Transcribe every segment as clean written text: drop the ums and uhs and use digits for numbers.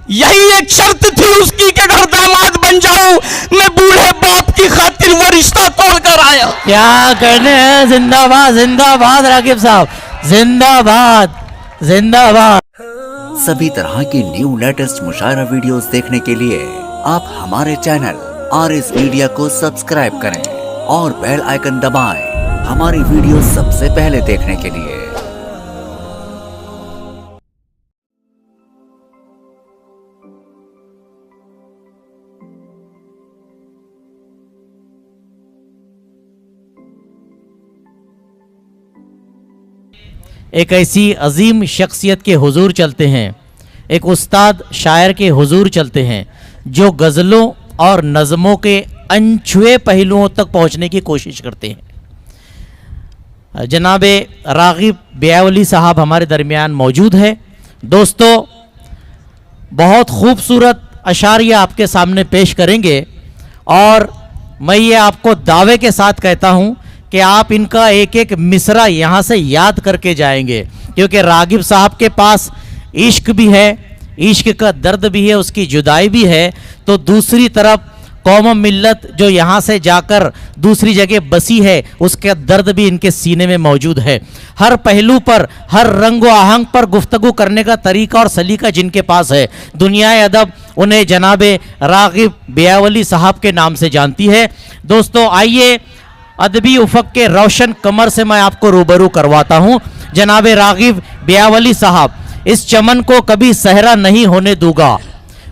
यही एक शर्त थी उसकी कि अगर दामाद बन जाऊं मैं बूढ़े बाप की खातिर वो रिश्ता तोड़ कर आया। क्या कहने हैं, जिंदाबाद जिंदाबाद रागिब साहब, जिंदाबाद जिंदाबाद। सभी तरह की न्यू लेटेस्ट मुशायरा वीडियोस देखने के लिए आप हमारे चैनल RS मीडिया को सब्सक्राइब करें और बेल आइकन दबाएं हमारी वीडियो सबसे पहले देखने के लिए। एक ऐसी अजीम शख्सियत के हुजूर चलते हैं, एक उस्ताद शायर के हुजूर चलते हैं जो गज़लों और नज़मों के अनछुए पहलुओं तक पहुंचने की कोशिश करते हैं। जनाबे रागिब बियावली साहब हमारे दरमियान मौजूद है। दोस्तों, बहुत खूबसूरत अशारिया आपके सामने पेश करेंगे और मैं ये आपको दावे के साथ कहता हूँ कि आप इनका एक एक मिसरा यहाँ से याद करके जाएंगे, क्योंकि रागिब साहब के पास इश्क भी है, इश्क का दर्द भी है, उसकी जुदाई भी है, तो दूसरी तरफ कौम मिल्लत जो यहाँ से जाकर दूसरी जगह बसी है उसका दर्द भी इनके सीने में मौजूद है। हर पहलू पर, हर रंग व आहंग पर गुफ्तगू करने का तरीका और सलीका जिनके पास है, दुनियाए अदब उन्हें जनाबे रागिब बियावली साहब के नाम से जानती है। दोस्तों, आइए अदबी उफ़क़ के रोशन कमर से मैं आपको रूबरू करवाता हूँ। जनाबे रागिब बियावली साहब, इस चमन को कभी सहरा नहीं होने दूंगा,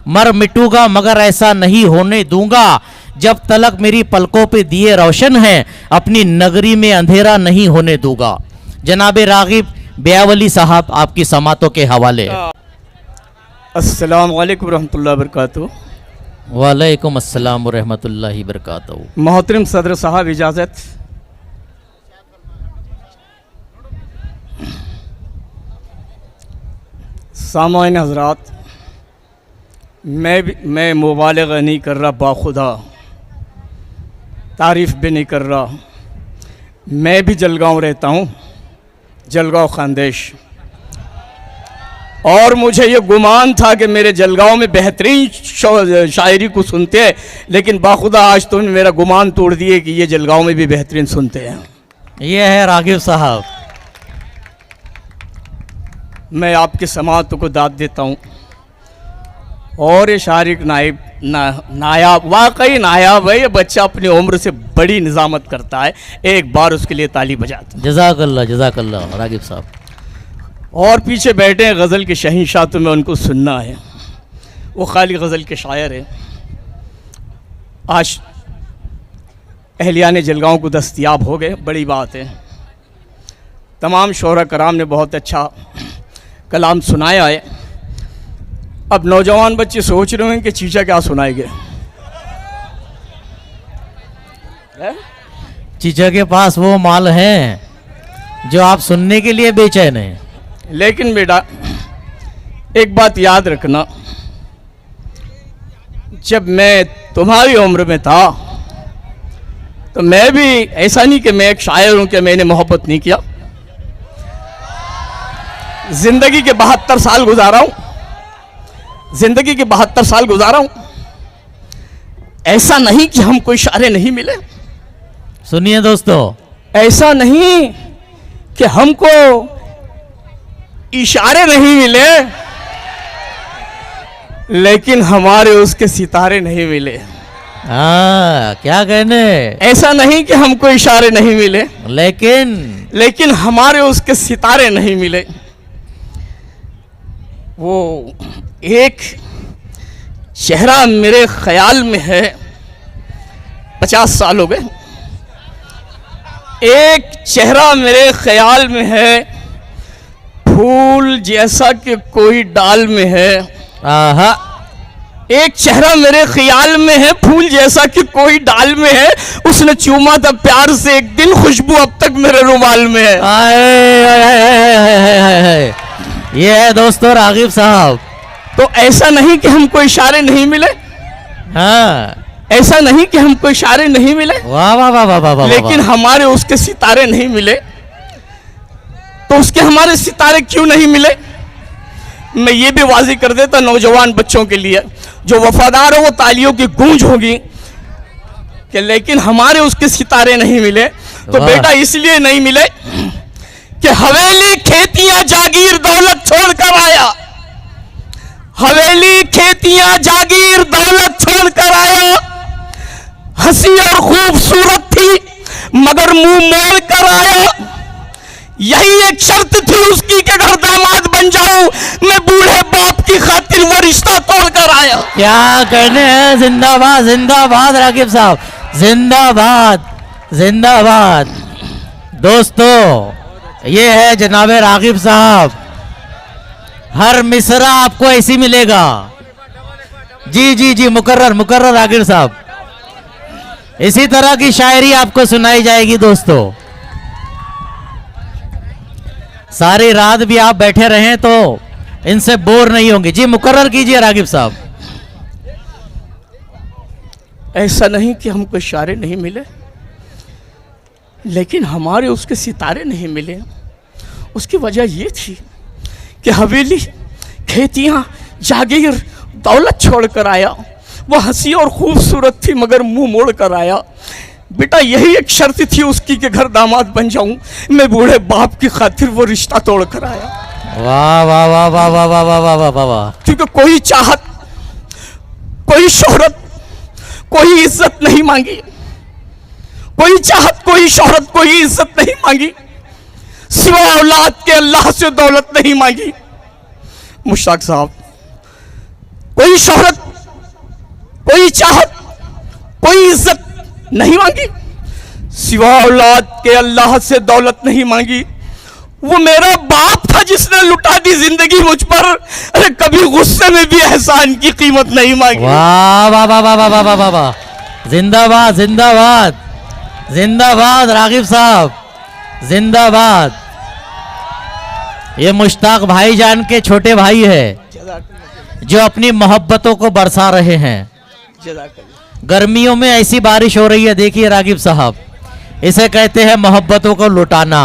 मर मिटूंगा मगर ऐसा नहीं होने दूंगा, जब तलक मेरी पलकों पे दिए रोशन हैं अपनी नगरी में अंधेरा नहीं होने दूंगा। जनाबे रागिब बियावली साहब, आपकी समातों के हवाले। अस्सलाम वालेकुम रहमतुल्लाहि व बरकातहू। वालेकुम अस्सलाम व रहमतुल्लाहि व बरकातहू। मोहतरम सदर साहब इजाज़त। सामाइन हज़रात, मैं मुबालगा नहीं कर रहा, बाखुदा तारीफ़ भी नहीं कर रहा। मैं भी जलगांव रहता हूँ, जलगांव खानदेश, और मुझे ये गुमान था कि मेरे जलगांव में बेहतरीन शायरी को सुनते हैं, लेकिन बाखुदा आज तुमने मेरा गुमान तोड़ दिए कि ये जलगांव में भी बेहतरीन सुनते हैं। ये है रागिब साहब। मैं आपके समातों को दाद देता हूँ और ये शारिक नायाब, वाकई नायाब है। ये बच्चा अपनी उम्र से बड़ी निज़ामत करता है, एक बार उसके लिए ताली बजाते। जज़ाकल्लाह जज़ाकल्लाह रागिब साहब। और पीछे बैठे हैं गज़ल के शहंशाह, तो मैं उनको सुनना है। वो खाली गज़ल के शायर हैं। आज अहलियाने जलगांव को दस्तयाब हो गए, बड़ी बात है। तमाम शोरा कराम ने बहुत अच्छा कलाम सुनाया है। अब नौजवान बच्चे सोच रहे हैं कि चीचा क्या सुनाएंगे। चीचा के पास वो माल है जो आप सुनने के लिए बेचैन हैं। लेकिन बेटा, एक बात याद रखना, जब मैं तुम्हारी उम्र में था तो मैं भी ऐसा नहीं कि मैं एक शायर हूं कि मैंने मोहब्बत नहीं किया। जिंदगी के 72 साल गुजारा हूं, जिंदगी के 72 साल गुजारा हूं। ऐसा नहीं कि हमको इशारे नहीं मिले। सुनिए दोस्तों, ऐसा नहीं कि हमको इशारे नहीं मिले, लेकिन हमारे उसके सितारे नहीं मिले। क्या कहने। ऐसा नहीं कि हमको इशारे नहीं मिले, लेकिन हमारे उसके सितारे नहीं मिले। वो एक चेहरा मेरे ख्याल में है, 50 साल हो गए। एक चेहरा मेरे ख्याल में है, फूल जैसा कि कोई डाल में है। आहा। एक चेहरा मेरे ख्याल में है, फूल जैसा कि कोई डाल में है। उसने चूमा था प्यार से एक दिन, खुशबू अब तक मेरे रुमाल में है। ये है दोस्तों रागिब साहब। तो ऐसा नहीं कि हमको इशारे नहीं मिले। हाँ, ऐसा नहीं कि हमको इशारे नहीं मिले। वाह वाह वाह वाह वाह। लेकिन हमारे उसके सितारे नहीं मिले। तो उसके हमारे सितारे क्यों नहीं मिले? मैं ये भी वाज़ी कर देता नौजवान बच्चों के लिए, जो वफादार हो वो तालियों की गूंज होगी कि लेकिन हमारे उसके सितारे नहीं मिले। तो वाह। बेटा इसलिए नहीं मिले कि हवेली खेतियां जागीर दौलत छोड़ कर आया, हवेली खेतियां जागीर दौलत छोड़ कर आया, हंसी और खूबसूरत थी मगर मुंह मोड़ कर आया। यही एक शर्त थी उसकी कि अगर दामाद बन जाऊं मैं बूढ़े बाप की खातिर वो रिश्ता तोड़ कर आया। क्या कहने हैं, जिंदाबाद जिंदाबाद रागिब साहब, जिंदाबाद जिंदाबाद। दोस्तों ये है जनाबे रागिब साहब, हर मिसरा आपको ऐसी मिलेगा। जी जी जी, मुकर्रर मुकर्रर रागिब साहब, इसी तरह की शायरी आपको सुनाई जाएगी। दोस्तों सारी रात भी आप बैठे रहें तो इनसे बोर नहीं होंगे। जी मुकर्रर कीजिए रागिब साहब। ऐसा नहीं कि हमको इशारे नहीं मिले, लेकिन हमारे उसके सितारे नहीं मिले। उसकी वजह ये थी कि हवेली खेतियां जागीर दौलत छोड़ कर आया, वो हंसी और खूबसूरत थी मगर मुंह मोड़ कर आया। बेटा यही एक शर्त थी उसकी कि घर दामाद बन जाऊं मैं बूढ़े बाप की खातिर वो रिश्ता तोड़ कर आया। वाह वाह वाह वाह वाह वाह वाह वाह वाह वाह वाह। क्योंकि कोई चाहत, कोई शोहरत, कोई इज्जत नहीं मांगी, कोई चाहत, कोई शोहरत, कोई इज्जत नहीं मांगी, सिवा औलाद के अल्लाह से दौलत नहीं मांगी। मुश्ताक साहब, कोई शोहरत, कोई चाहत, कोई इज्जत नहीं मांगी, सिवा औलाद के अल्लाह से दौलत नहीं मांगी। वो मेरा बाप था जिसने लुटा दी जिंदगी मुझ पर, अरे कभी गुस्से में भी एहसान की कीमत नहीं मांगी। वाह वाह वाह वाह वाह वाह वाह वाह, जिंदाबाद जिंदाबाद जिंदाबाद रागिब साहब, जिंदाबाद। ये मुश्ताक भाईजान के छोटे भाई है जो अपनी मोहब्बतों को बरसा रहे हैं। गर्मियों में ऐसी बारिश हो रही है, देखिए रागिब साहब, इसे कहते हैं मोहब्बतों को लुटाना।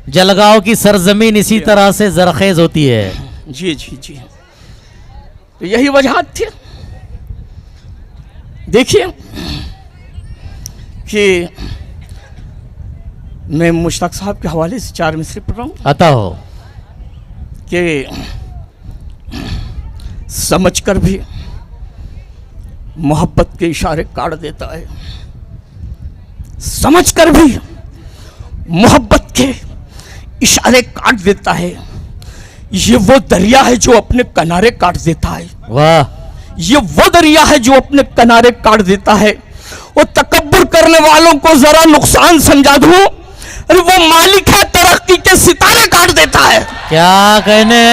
जलगांव की सरजमीन इसी तरह से जरखेज होती है। जी जी जी, तो यही वजह थी। देखिए कि मैं मुश्ताक साहब के हवाले से 4 मिसरे पढ़ रहा हूँ अता हो कि समझकर भी मोहब्बत के इशारे काट देता है, समझकर भी मोहब्बत के इशारे काट देता है। ये वो दरिया है जो अपने किनारे काट देता है। वाह, ये वो दरिया है जो अपने किनारे काट देता है। वो तकब्बुर करने वालों को जरा नुकसान समझा दूं, अरे वो मालिक है तरक्की के सितारे काट देता है। क्या कहने,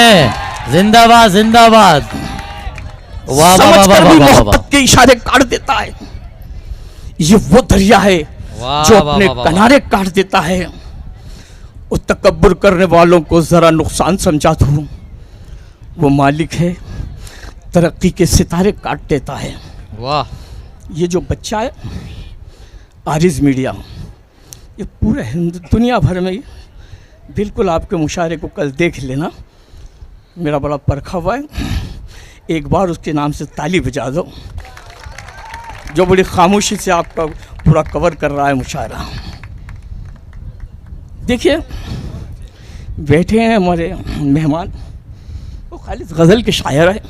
जिंदाबाद जिंदाबाद। वाह वाह वाह वाह वाह वाह। मोहब्बत के इशारे काट देता है। ये वो दरिया है जो अपने किनारे काट देता है। वो तकब्बुर करने वालों को जरा नुकसान समझा दूं, वो मालिक है तरक्की के सितारे काट देता है। वाह, ये जो बच्चा है आरिज मीडिया, ये पूरे दुनिया भर में बिल्कुल आपके मुशायरे को कल देख लेना, मेरा बड़ा परखा हुआ है। एक बार उसके नाम से ताली बजा दो, जो बड़ी खामोशी से आपका पूरा कवर कर रहा है मुशायरा। देखिए बैठे हैं हमारे मेहमान, वो खालिद गज़ल के शायर है।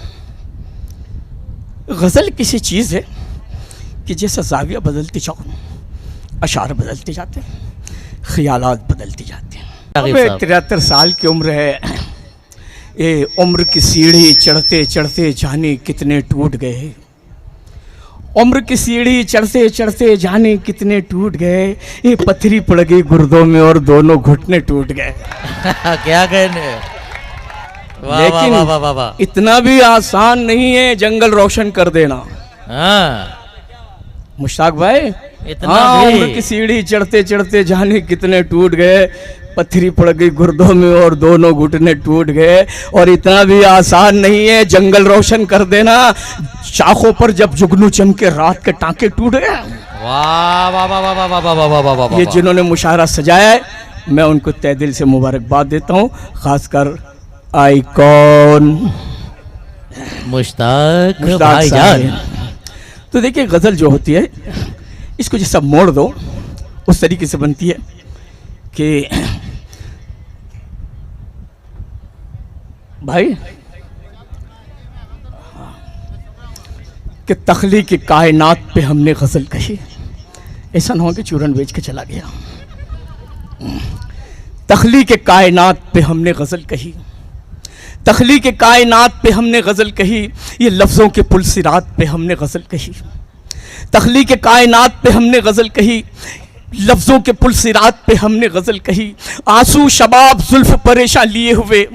गज़ल किसी चीज़ है कि जैसा जाविया बदलते जाओ, अशार बदलते जाते हैं, ख्यालात बदलते जाते हैं। 73 साल की उम्र है। ये उम्र की सीढ़ी चढ़ते चढ़ते जाने कितने टूट गए, उम्र की सीढ़ी चढ़ते चढ़ते जाने कितने टूट गए। ये पत्थरी पड़ गई गुर्दों में और दोनों घुटने टूट गए। क्या कहने, लेकिन इतना भी आसान नहीं है जंगल रोशन कर देना। मुश्ताक भाई, हाँ, उम्र की सीढ़ी चढ़ते चढ़ते जाने कितने टूट गए, पत्थरी पड़ गई गुर्दों में और दोनों घुटने टूट गए। और इतना भी आसान नहीं है जंगल रोशन कर देना। शाखों पर जब जुगनू चमके रात के टांके टूट गए। वाह वाह वाह वाह वाह वाह वाह वाह। ये जिन्होंने मुशायरा सजाया है, मैं उनको तहे दिल से मुबारकबाद देता हूँ, खासकर आइकॉन मुश्ताक मुश्ताक भाईजान। साहब। तो देखिए गज़ल जो होती है इसको जैसा मोड़ दो उस तरीके से बनती है कि भाई कि तख्लीक कायनात पे हमने गज़ल कही, ऐसा ना हो कि चूरन बेच के चला गया। तख्लीक कायनात पे हमने गज़ल कही, तख्लीक कायनात पे हमने गज़ल कही, ये लफ्ज़ों के पुलसिरात पे हमने गज़ल कही। तख्लीक कायनात पे हमने गज़ल कही, लफ्ज़ों के पुलसिरात पे हमने गज़ल कही। आंसू शबाब जुल्फ़ परेशान लिए हुए,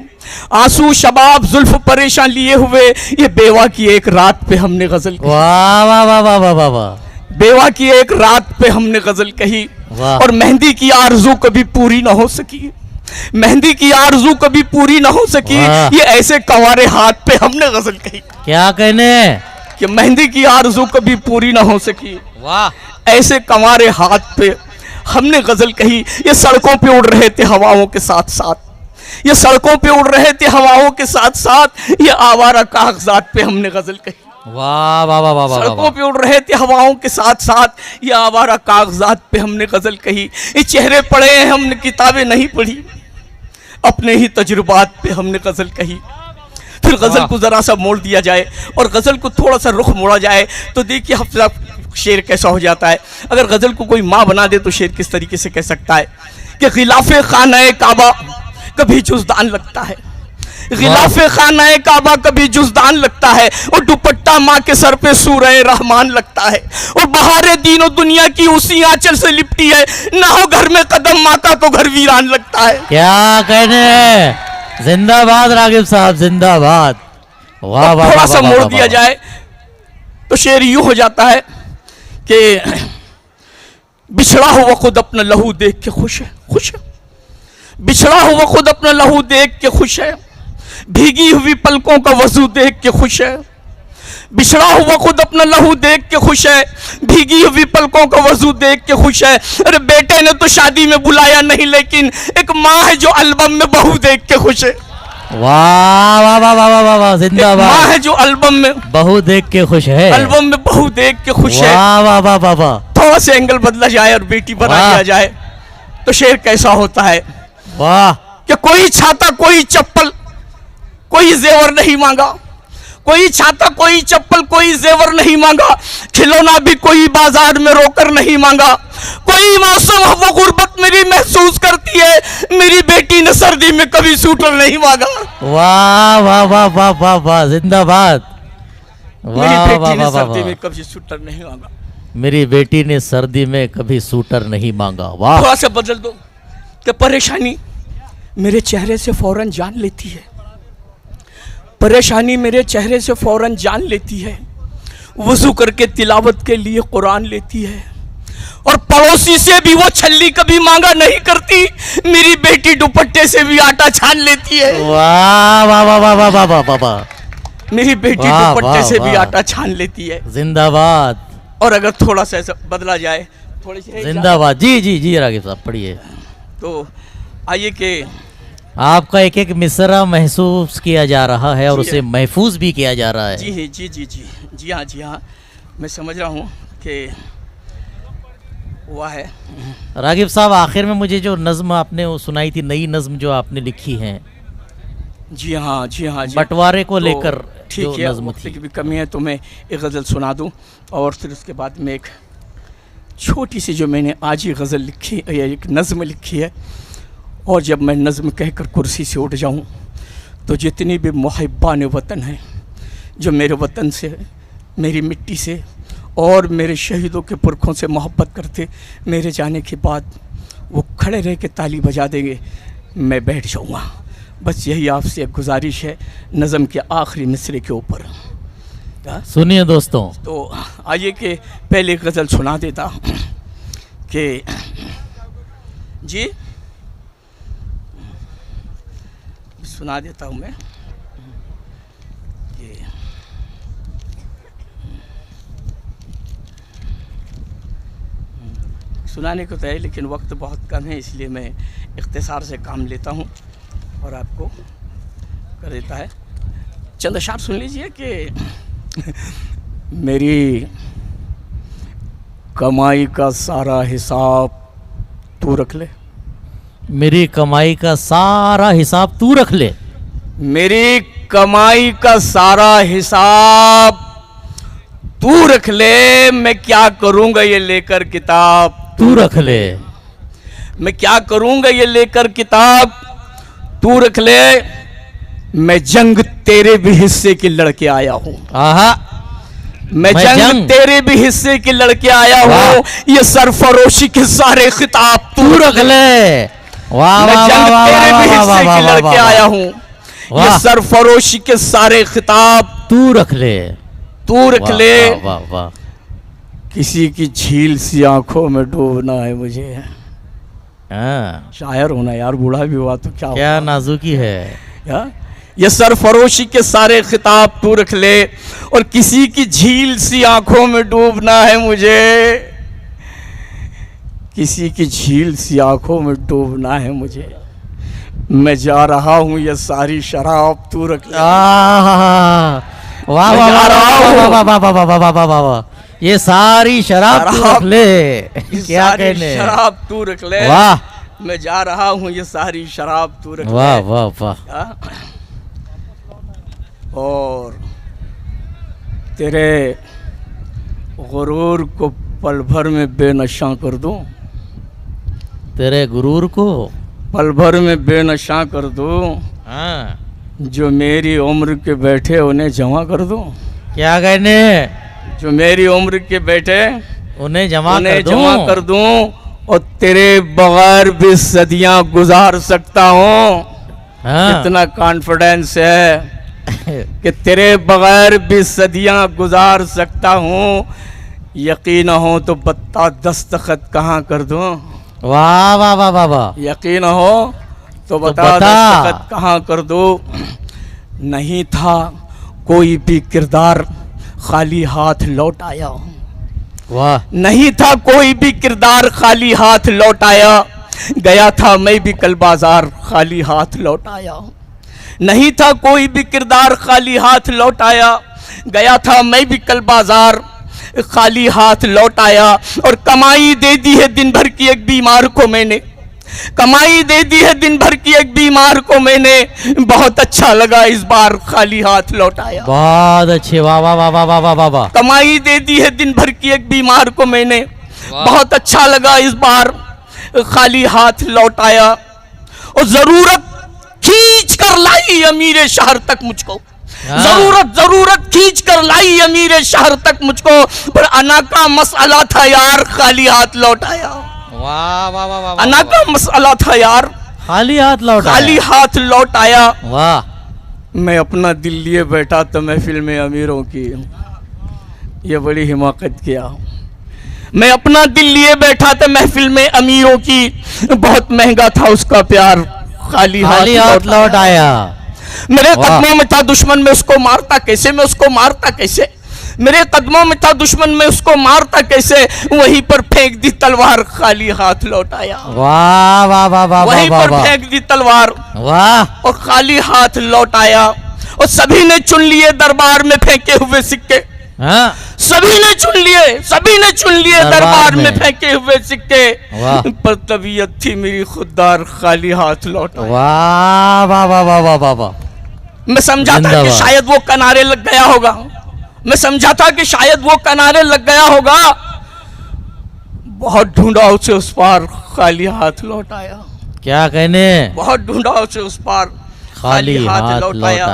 आंसू शबाब जुल्फ़ परेशान लिए हुए, ये बेवा की एक रात पे हमने गज़ल कही। वाह वाह वाह वाह वाह वाह वाह। बेवा की एक रात पे हमने गज़ल कही। वाह। और मेहंदी की आरज़ू कभी पूरी ना हो सकी, मेहंदी की आरज़ू कभी पूरी ना हो सकी, वाह। ये ऐसे कंवारे हाथ पे हमने गज़ल कही क्या कहने। कि मेहंदी की आरज़ू कभी पूरी ना हो सकी, वाह। ऐसे कंवारे हाथ पे हमने गज़ल कही। ये सड़कों पे उड़ रहे थे हवाओं के साथ साथ, ये सड़कों पे उड़ रहे थे हवाओं के साथ साथ, ये आवारा कागजात पे हमने गज़ल कही। वाह वाह वाह वाह वाह सड़कों वाह। पे उड़ रहे थे हवाओं के साथ साथ, ये आवारा कागजात पे हमने गज़ल कही। ये चेहरे पढ़े हैं हमने, किताबें नहीं पढ़ी, अपने ही तजुर्बात पे हमने गज़ल कही। फिर गज़ल को ज़रा सा मोड़ दिया जाए और गज़ल को थोड़ा सा रुख मोड़ा जाए तो देखिए हफ्ता शेर कैसा हो जाता है। अगर गज़ल को कोई माँ बना दे तो शेर किस तरीके से कह सकता है कि गिलाफ़े खानाए काबा कभी जुज़दान लगता है, गिलाफ़े खानाए काबा कभी जुज़दान लगता है, और दुपट्टा माँ के सर पे सूरह रहमान लगता है, और बहारे दीनो दुनिया की उसी आंचल से लिपटी है, ना हो घर में कदम माँ का तो घर वीरान लगता है। क्या कहने। जिंदाबाद रागिब साहब, जिंदाबाद। वाह वाह वाह थोड़ा सा वाह मोड़ वाह दिया वाह। जाए तो शेर यूं हो जाता है कि बिछड़ा हुआ खुद अपना लहू देख के खुश है, खुश है, बिछड़ा हुआ खुद अपना लहू देख के खुश है, भीगी हुई पलकों का वजू देख के खुश है, बिछड़ा हुआ खुद अपना लहू देख के खुश है, भीगी हुई पलकों का वजू देख के खुश है। अरे बेटे ने तो शादी में बुलाया नहीं, लेकिन एक माँ है जो एल्बम में बहू देख के खुश है, वाह वाह वाह वाह वाह वाह। माँ जिंदाबाद। है जो एल्बम में बहू देख के खुश है, एल्बम में बहू देख के खुश है। वाह वाह वाह वाह वाह। थोड़ा सा एंगल बदला जाए और बेटी बना वाह। दिया जाए तो शेर कैसा होता है वाह। कि कोई छाता कोई चप्पल कोई जेवर नहीं मांगा, कोई छाता कोई चप्पल कोई जेवर नहीं मांगा, खिलौना भी कोई बाजार में रोकर नहीं मांगा, कोई मौसम वो गुर्बत मेरी महसूस करती है, मेरी बेटी ने सर्दी में कभी सूटर नहीं मांगा, वाह वाह वाह वाह वाह वाह। जिंदाबाद। मेरी वाह बेटी वाह ने वाह वाह सर्दी में वाह। कभी सूटर नहीं मांगा। मेरी बेटी ने सर्दी में कभी सूटर नहीं मांगा। वाह। थोड़ा सा बदल दो कि परेशानी मेरे चेहरे से फौरन जान लेती है, परेशानी मेरे चेहरे से फौरन जान लेती है, वज़ू करके तिलावत के लिए कुरान लेती है, और पड़ोसी से भी वो छल्ली कभी मांगा नहीं करती, मेरी बेटी दुपट्टे से भी आटा छान लेती है, वाह वाह वाह वाह वाह वाह वाह वाह वाह। मेरी बेटी वाह, दुपट्टे वाह, से भी वाह। आटा छान लेती है। जिंदाबाद। और अगर थोड़ा सा ऐसा बदला जाए, थोड़ी सी जिंदाबाद। जी जी जी रागिब साहब पढ़िए। तो आइए कि आपका एक एक मिसरा महसूस किया जा रहा है और जी उसे महफूज भी किया जा रहा है। जी जी जी जी जी हाँ, मैं समझ रहा हूँ कि हुआ है। रागिब साहब आखिर में मुझे जो नज़्म आपने वो सुनाई थी, नई नज़्म जो आपने लिखी है जी हाँ जी हाँ जी, बंटवारे को तो लेकर ठीक जो है, नज़्म वक्त थी। की भी कमी है तो मैं एक गज़ल सुना दूं और फिर उसके बाद में एक छोटी सी जो मैंने आज ही गज़ल लिखी या एक नज़्म लिखी है, और जब मैं नज़्म कहकर कुर्सी से उठ जाऊं तो जितनी भी मुहिब्बान वतन हैं जो मेरे वतन से, मेरी मिट्टी से और मेरे शहीदों के पुरखों से मोहब्बत करते, मेरे जाने के बाद वो खड़े रह के ताली बजा देंगे, मैं बैठ जाऊँगा। बस यही आपसे एक गुजारिश है नज़म के आखिरी मिसरे के ऊपर। सुनिए दोस्तों। तो आइए कि पहले गज़ल सुना देता कि जी सुना देता हूँ मैं कि सुनाने को तो है लेकिन वक्त बहुत कम है, इसलिए मैं इख्तिसार से काम लेता हूँ और आपको कर देता है। चंद अशार सुन लीजिए कि मेरी कमाई का सारा हिसाब तू रख ले, मेरी कमाई का सारा हिसाब तू रख ले, मेरी कमाई का सारा हिसाब तू रख ले। मैं क्या करूंगा ये लेकर किताब तू रख ले, मैं क्या करूंगा ये लेकर किताब तू रख ले। मैं जंग तेरे भी हिस्से के लड़के आया हूं, आहा, मैं जंग तेरे भी हिस्से के लड़के आया हूं। ये सरफरोशी के सारे खिताब तू रख ले। वाह मैं वाह जंग वाह तेरे भी वाह हिस्से वाह के वाह लड़के वाह आया हूं। ये वाह। सरफरोशी के सारे खिताब तू रख ले, तू रख वाह, ले। वाह वाह वाह। किसी की झील सी आंखों में डूबना है मुझे। हाँ, शायर होना यार, बूढ़ा भी हुआ तो क्या क्या नाजुकी है। या? ये सरफरोशी के सारे खिताब तू रख ले, और किसी की झील सी आंखों में डूबना है मुझे, किसी की झील सी आंखों में डूबना है मुझे। मैं जा रहा हूं ये सारी शराब तू रख ले। वाह वाह वाह वाह वाह वाह वाह वाह वाह वाह वाह वाह। ये सारी शराब तू रख ले, ये क्या सारी कहने। शराब तू रख ले। वाह मैं जा रहा हूं ये सारी शराब तू रख ले। वाह वाह वाह। हाँ? और तेरे गुरूर को पल भर में बेनशा कर दूं, तेरे गुरूर को पल भर में बेनशा कर दूं। हाँ, जो मेरी उम्र के बैठे उन्हें जमा कर दूं, क्या कहने। जो मेरी उम्र के बैठे उन्हें जमा कर दूं। और तेरे बगैर भी सदियां गुजार सकता हूं। हाँ। इतना कॉन्फिडेंस है कि तेरे बगैर भी सदियां गुजार सकता हूं। यकीन हो तो बता दस्तखत कहाँ कर दूं। वाह वाह वाह वाह वाह। यकीन हो तो बता दस्तखत कहाँ कर दूं। नहीं था कोई भी किरदार खाली हाथ लौट आया। वाह। नहीं था कोई भी किरदार खाली हाथ लौट आया। गया था मैं भी कल बाजार खाली हाथ लौट आया। नहीं था कोई भी किरदार खाली हाथ लौट आया। गया था मैं भी कल बाजार खाली हाथ लौट आया। और कमाई दे दी है दिन भर की एक बीमार को मैंने, कमाई दे दी है दिन भर की एक बीमार को मैंने। बहुत अच्छा लगा इस बार खाली हाथ लौट आया। बहुत अच्छे। वाह वाह वाह वाह वाह वाह वाह। कमाई दे दी है दिन भर की एक बीमार को मैंने। बहुत अच्छा लगा इस बार खाली हाथ लौट आया। और जरूरत खींच कर लाई अमीर शहर तक मुझको, जरूरत खींच कर लाई अमीर शहर तक मुझको। पर अना का मसला था यार खाली हाथ लौट आया। वाह वाह वाह वाह। अना का मसला था यार खाली हाथ लौट आया। खाली हाथ लौट आया। वाह। मैं अपना दिल लिए बैठा तो महफिल में अमीरों की, ये बड़ी हिमाकत किया। मैं अपना दिल लिए बैठा था महफिल में अमीरों की। बहुत महंगा था उसका प्यार खाली हाथ लौट आया। मेरे कदमों में था दुश्मन, में उसको मारता कैसे, मैं उसको मारता कैसे। मेरे कदमों में था दुश्मन, में उसको मारता कैसे। वहीं पर फेंक दी तलवार खाली हाथ लौट आया। वाह वाह वाह वाह। वहीं पर फेंक दी तलवार वाह। और खाली हाथ लौट आया। और सभी ने चुन लिए दरबार में फेंके हुए सिक्के। हाँ। सभी ने चुन लिए दरबार में फेंके हुए सिक्के। पर तबीयत थी मेरी खुददार खाली हाथ लौट आया। वाह वाह वाह वाह वाह वाह वाह। मैं समझा था कि शायद वो किनारे लग गया होगा, मैं समझा था कि शायद वो किनारे लग गया होगा। बहुत ढूंढा उसे उस पार खाली हाथ लौट आया। क्या कहने। बहुत ढूंढा उसे उस पार खाली हाथ लौट आया।